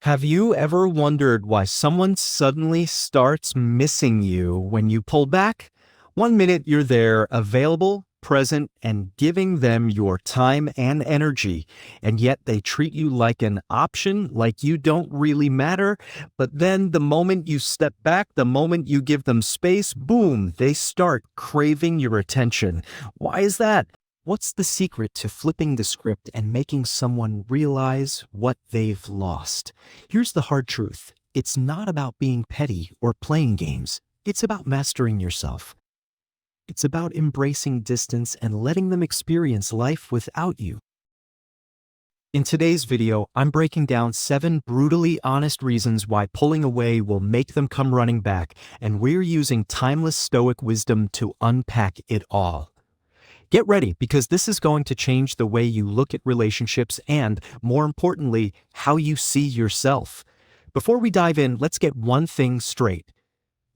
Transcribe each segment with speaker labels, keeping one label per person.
Speaker 1: Have you ever wondered why someone suddenly starts missing you when you pull back? One minute you're there, available, present, and giving them your time and energy, and yet they treat you like an option, like you don't really matter. But then the moment you step back, the moment you give them space, boom, they start craving your attention. Why is that? What's the secret to flipping the script and making someone realize what they've lost? Here's the hard truth. It's not about being petty or playing games. It's about mastering yourself. It's about embracing distance and letting them experience life without you. In today's video, I'm breaking down 7 brutally honest reasons why pulling away will make them come running back, and we're using timeless Stoic wisdom to unpack it all. Get ready, because this is going to change the way you look at relationships and, more importantly, how you see yourself. Before we dive in, let's get one thing straight.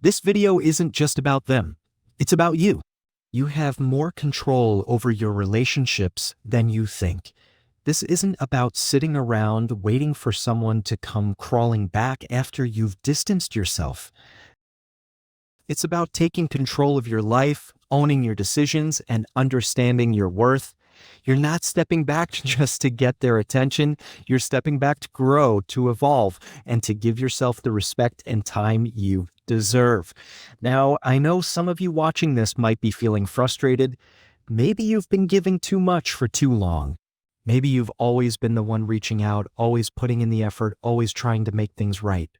Speaker 1: This video isn't just about them. It's about you. You have more control over your relationships than you think. This isn't about sitting around waiting for someone to come crawling back after you've distanced yourself. It's about taking control of your life, owning your decisions, and understanding your worth. You're not stepping back just to get their attention. You're stepping back to grow, to evolve, and to give yourself the respect and time you deserve. Now, I know some of you watching this might be feeling frustrated. Maybe you've been giving too much for too long. Maybe you've always been the one reaching out, always putting in the effort, always trying to make things right.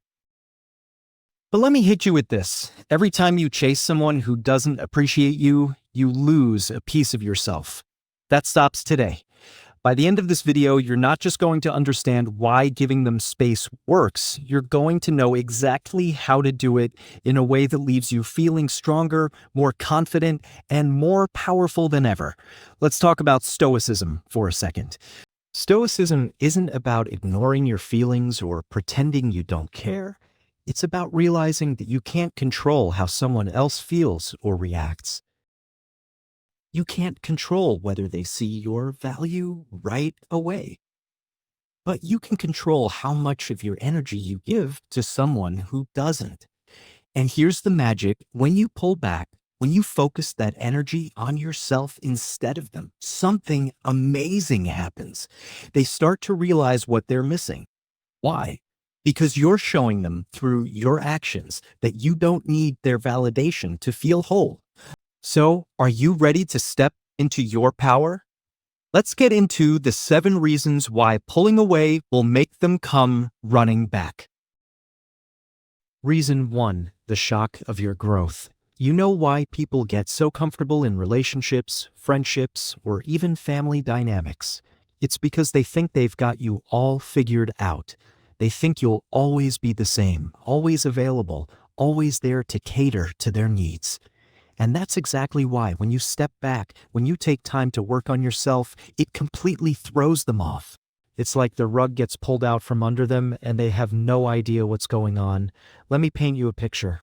Speaker 1: But let me hit you with this. Every time you chase someone who doesn't appreciate you, you lose a piece of yourself. That stops today. By the end of this video, you're not just going to understand why giving them space works, you're going to know exactly how to do it in a way that leaves you feeling stronger, more confident, and more powerful than ever. Let's talk about Stoicism for a second. Stoicism isn't about ignoring your feelings or pretending you don't care. It's about realizing that you can't control how someone else feels or reacts. You can't control whether they see your value right away. But you can control how much of your energy you give to someone who doesn't. And here's the magic. When you pull back, when you focus that energy on yourself instead of them, something amazing happens. They start to realize what they're missing. Why? Because you're showing them through your actions that you don't need their validation to feel whole. So, are you ready to step into your power? Let's get into the 7 reasons why pulling away will make them come running back. Reason 1, the shock of your growth. You know why people get so comfortable in relationships, friendships, or even family dynamics. It's because they think they've got you all figured out. They think you'll always be the same, always available, always there to cater to their needs. And that's exactly why when you step back, when you take time to work on yourself, it completely throws them off. It's like the rug gets pulled out from under them and they have no idea what's going on. Let me paint you a picture.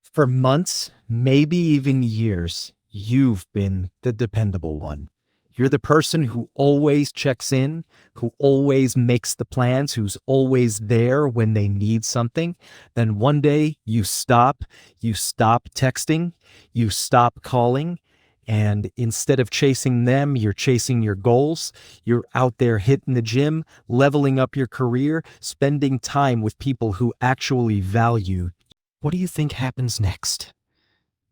Speaker 1: For months, maybe even years, you've been the dependable one. You're the person who always checks in, who always makes the plans, who's always there when they need something. Then one day you stop texting, you stop calling, and instead of chasing them, you're chasing your goals. You're out there hitting the gym, leveling up your career, spending time with people who actually value. What do you think happens next?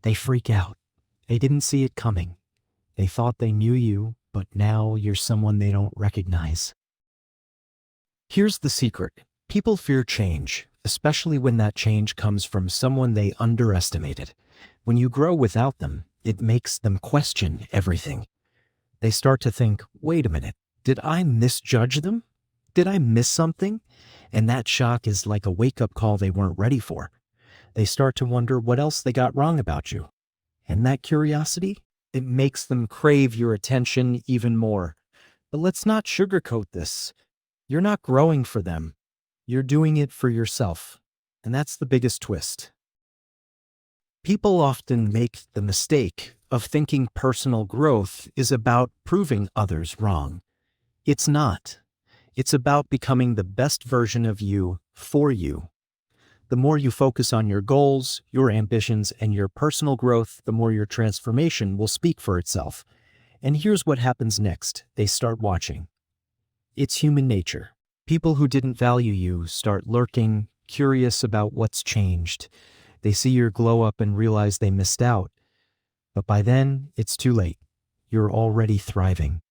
Speaker 1: They freak out. They didn't see it coming. They thought they knew you, but now you're someone they don't recognize. Here's the secret. People fear change, especially when that change comes from someone they underestimated. When you grow without them, it makes them question everything. They start to think, wait a minute, did I misjudge them? Did I miss something? And that shock is like a wake-up call they weren't ready for. They start to wonder what else they got wrong about you. And that curiosity, it makes them crave your attention even more. But let's not sugarcoat this. You're not growing for them. You're doing it for yourself. And that's the biggest twist. People often make the mistake of thinking personal growth is about proving others wrong. It's not. It's about becoming the best version of you for you. The more you focus on your goals, your ambitions, and your personal growth, the more your transformation will speak for itself. And here's what happens next. They start watching. It's human nature. People who didn't value you start lurking, curious about what's changed. They see your glow up and realize they missed out. But by then, it's too late. You're already thriving.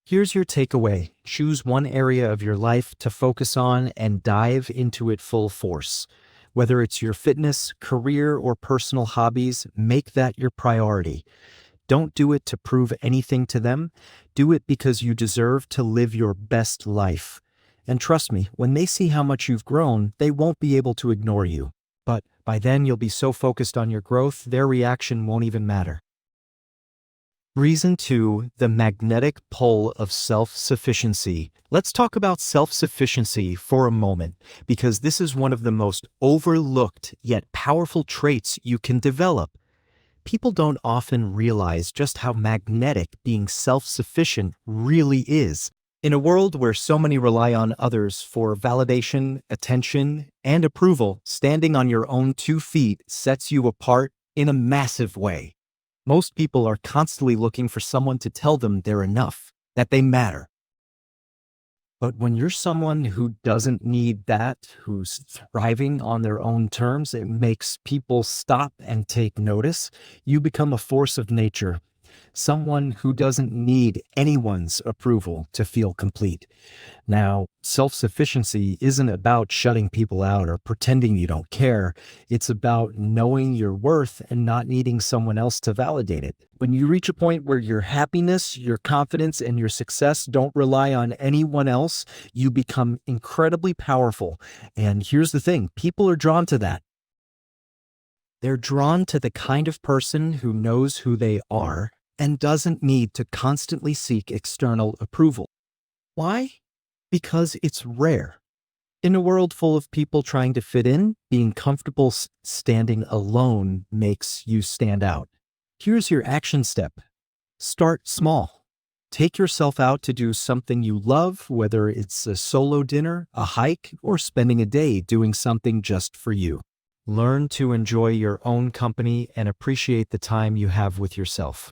Speaker 1: Here's your takeaway. Choose one area of your life to focus on and dive into it full force. Whether it's your fitness, career, or personal hobbies, make that your priority. Don't do it to prove anything to them. Do it because you deserve to live your best life. And trust me, when they see how much you've grown, they won't be able to ignore you. But by then, you'll be so focused on your growth, their reaction won't even matter. Reason 2, the magnetic pull of self-sufficiency. Let's talk about self-sufficiency for a moment, because this is one of the most overlooked yet powerful traits you can develop. People don't often realize just how magnetic being self-sufficient really is. In a world where so many rely on others for validation, attention, and approval, standing on your own 2 feet sets you apart in a massive way. Most people are constantly looking for someone to tell them they're enough, that they matter. But when you're someone who doesn't need that, who's thriving on their own terms, it makes people stop and take notice. You become a force of nature, someone who doesn't need anyone's approval to feel complete. Now, self-sufficiency isn't about shutting people out or pretending you don't care. It's about knowing your worth and not needing someone else to validate it. When you reach a point where your happiness, your confidence, and your success don't rely on anyone else, you become incredibly powerful. And here's the thing, people are drawn to that. They're drawn to the kind of person who knows who they are and doesn't need to constantly seek external approval. Why? Because it's rare. In a world full of people trying to fit in, being comfortable standing alone makes you stand out. Here's your action step. Start small. Take yourself out to do something you love, whether it's a solo dinner, a hike, or spending a day doing something just for you. Learn to enjoy your own company and appreciate the time you have with yourself.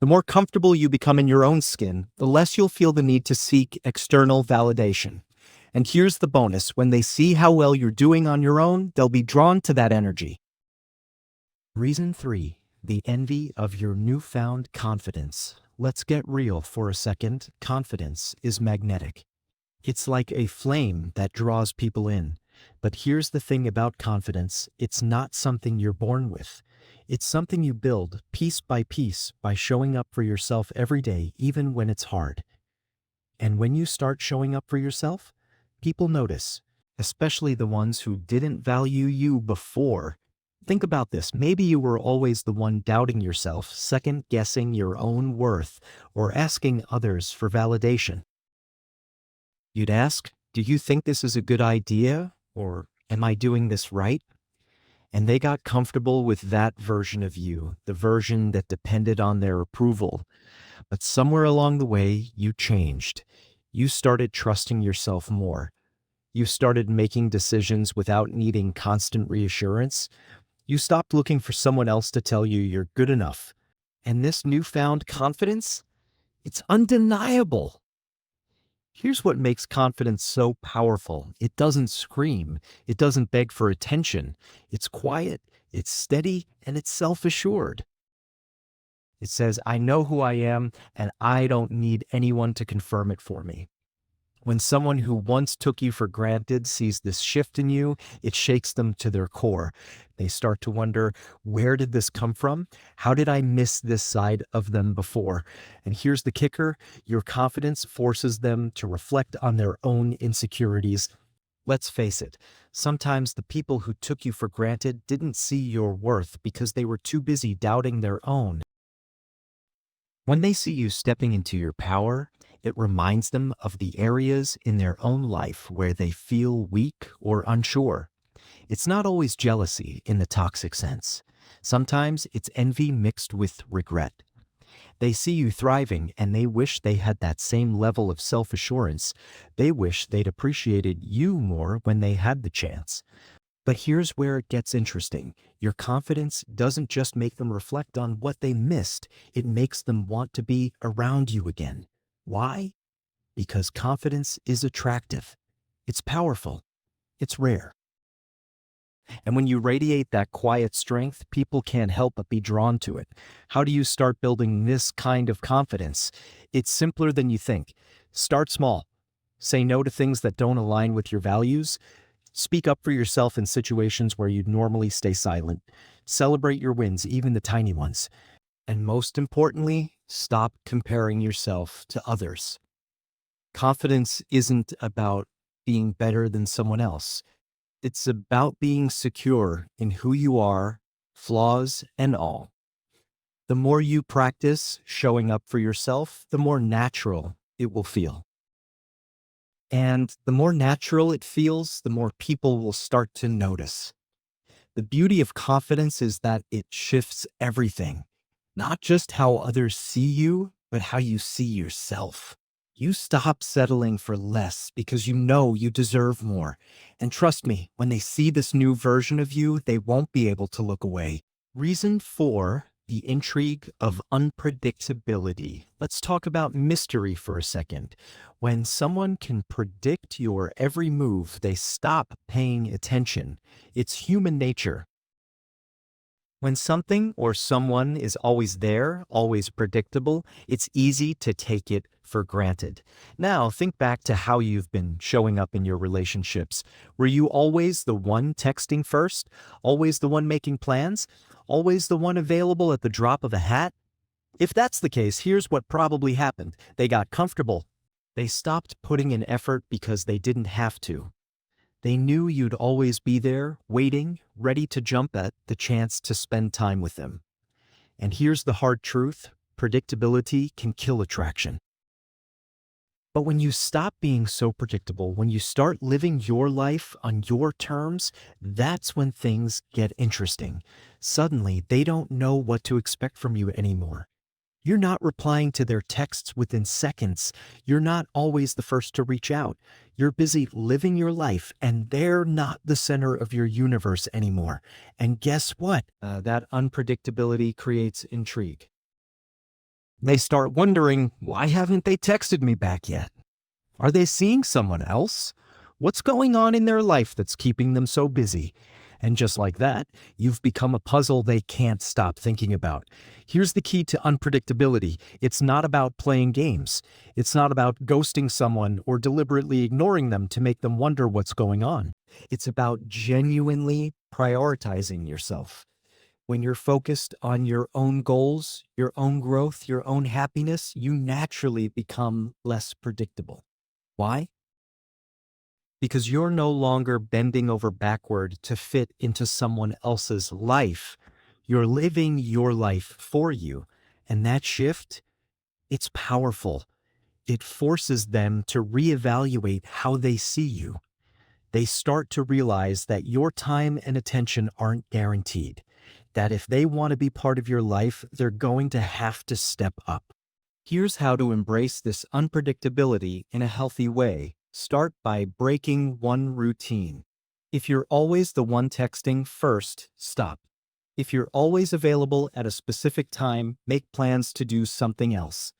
Speaker 1: The more comfortable you become in your own skin, the less you'll feel the need to seek external validation. And here's the bonus. When they see how well you're doing on your own, they'll be drawn to that energy. Reason 3, the envy of your newfound confidence. Let's get real for a second. Confidence is magnetic. It's like a flame that draws people in. But here's the thing about confidence. It's not something you're born with. It's something you build piece by showing up for yourself every day, even when it's hard. And when you start showing up for yourself, people notice, especially the ones who didn't value you before. Think about this. Maybe you were always the one doubting yourself, second-guessing your own worth, or asking others for validation. You'd ask, do you think this is a good idea? Or am I doing this right? And they got comfortable with that version of you, the version that depended on their approval. But somewhere along the way, you changed. You started trusting yourself more. You started making decisions without needing constant reassurance. You stopped looking for someone else to tell you you're good enough. And this newfound confidence, it's undeniable. Here's what makes confidence so powerful. It doesn't scream. It doesn't beg for attention. It's quiet, it's steady, and it's self-assured. It says, I know who I am, and I don't need anyone to confirm it for me. When someone who once took you for granted sees this shift in you, it shakes them to their core. They start to wonder, where did this come from? How did I miss this side of them before? And here's the kicker, your confidence forces them to reflect on their own insecurities. Let's face it, sometimes the people who took you for granted didn't see your worth because they were too busy doubting their own. When they see you stepping into your power, it reminds them of the areas in their own life where they feel weak or unsure. It's not always jealousy in the toxic sense. Sometimes it's envy mixed with regret. They see you thriving and they wish they had that same level of self-assurance. They wish they'd appreciated you more when they had the chance. But here's where it gets interesting. Your confidence doesn't just make them reflect on what they missed, it makes them want to be around you again. Why? Because confidence is attractive. It's powerful. It's rare. And when you radiate that quiet strength, people can't help but be drawn to it. How do you start building this kind of confidence? It's simpler than you think. Start small. Say no to things that don't align with your values. Speak up for yourself in situations where you'd normally stay silent. Celebrate your wins, even the tiny ones. And most importantly, stop comparing yourself to others. Confidence isn't about being better than someone else. It's about being secure in who you are, flaws and all. The more you practice showing up for yourself, the more natural it will feel. And the more natural it feels, the more people will start to notice. The beauty of confidence is that it shifts everything, not just how others see you, but how you see yourself. You stop settling for less because you know you deserve more. And trust me, when they see this new version of you, they won't be able to look away. Reason 4, the intrigue of unpredictability. Let's talk about mystery for a second. When someone can predict your every move, they stop paying attention. It's human nature. When something or someone is always there, always predictable, it's easy to take it for granted. Now, think back to how you've been showing up in your relationships. Were you always the one texting first? Always the one making plans? Always the one available at the drop of a hat? If that's the case, here's what probably happened. They got comfortable. They stopped putting in effort because they didn't have to. They knew you'd always be there, waiting, ready to jump at the chance to spend time with them. And here's the hard truth: predictability can kill attraction. But when you stop being so predictable, when you start living your life on your terms, that's when things get interesting. Suddenly, they don't know what to expect from you anymore. You're not replying to their texts within seconds. You're not always the first to reach out. You're busy living your life, and they're not the center of your universe anymore. And guess what? That unpredictability creates intrigue. They start wondering, why haven't they texted me back yet? Are they seeing someone else? What's going on in their life that's keeping them so busy? And just like that, you've become a puzzle they can't stop thinking about. Here's the key to unpredictability. It's not about playing games. It's not about ghosting someone or deliberately ignoring them to make them wonder what's going on. It's about genuinely prioritizing yourself. When you're focused on your own goals, your own growth, your own happiness, you naturally become less predictable. Why? Because you're no longer bending over backward to fit into someone else's life. You're living your life for you. And that shift, it's powerful. It forces them to reevaluate how they see you. They start to realize that your time and attention aren't guaranteed. That if they want to be part of your life, they're going to have to step up. Here's how to embrace this unpredictability in a healthy way. Start by breaking one routine. If you're always the one texting first, stop. If you're always available at a specific time, make plans to do something else.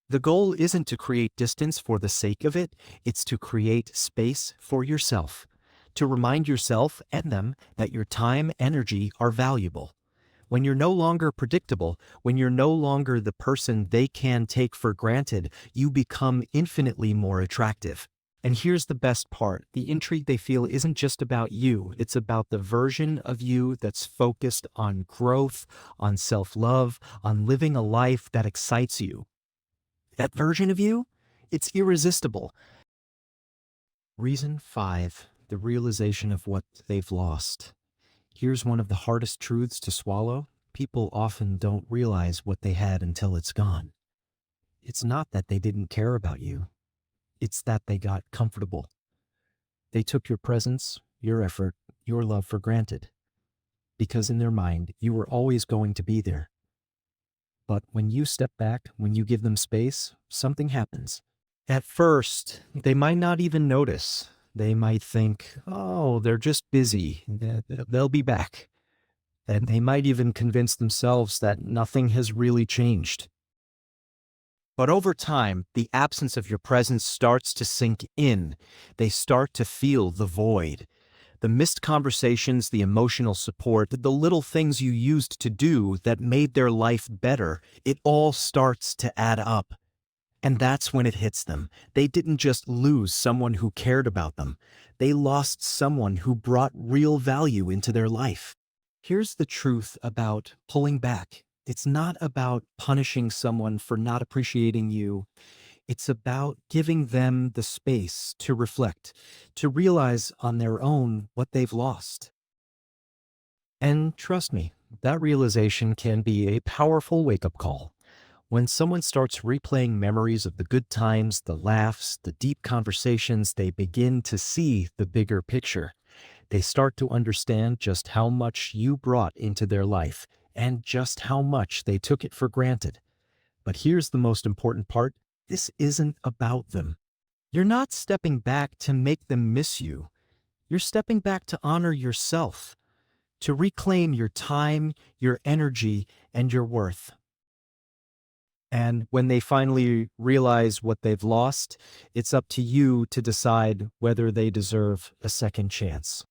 Speaker 1: The goal isn't to create distance for the sake of it, it's to create space for yourself. To remind yourself and them that your time, energy are valuable. When you're no longer predictable, when you're no longer the person they can take for granted, you become infinitely more attractive. And here's the best part. The intrigue they feel isn't just about you. It's about the version of you that's focused on growth, on self-love, on living a life that excites you. That version of you, it's irresistible. Reason 5, the realization of what they've lost. Here's one of the hardest truths to swallow. People often don't realize what they had until it's gone. It's not that they didn't care about you. It's that they got comfortable. They took your presence, your effort, your love for granted. Because in their mind, you were always going to be there. But when you step back, when you give them space, something happens. At first, they might not even notice. They might think, oh, they're just busy. They'll be back. And they might even convince themselves that nothing has really changed. But over time, the absence of your presence starts to sink in. They start to feel the void. The missed conversations, the emotional support, the little things you used to do that made their life better, it all starts to add up. And that's when it hits them. They didn't just lose someone who cared about them. They lost someone who brought real value into their life. Here's the truth about pulling back. It's not about punishing someone for not appreciating you. It's about giving them the space to reflect, to realize on their own what they've lost. And trust me, that realization can be a powerful wake-up call. When someone starts replaying memories of the good times, the laughs, the deep conversations, they begin to see the bigger picture. They start to understand just how much you brought into their life and just how much they took it for granted. But here's the most important part. This isn't about them. You're not stepping back to make them miss you. You're stepping back to honor yourself, to reclaim your time, your energy, and your worth. And when they finally realize what they've lost, it's up to you to decide whether they deserve a second chance.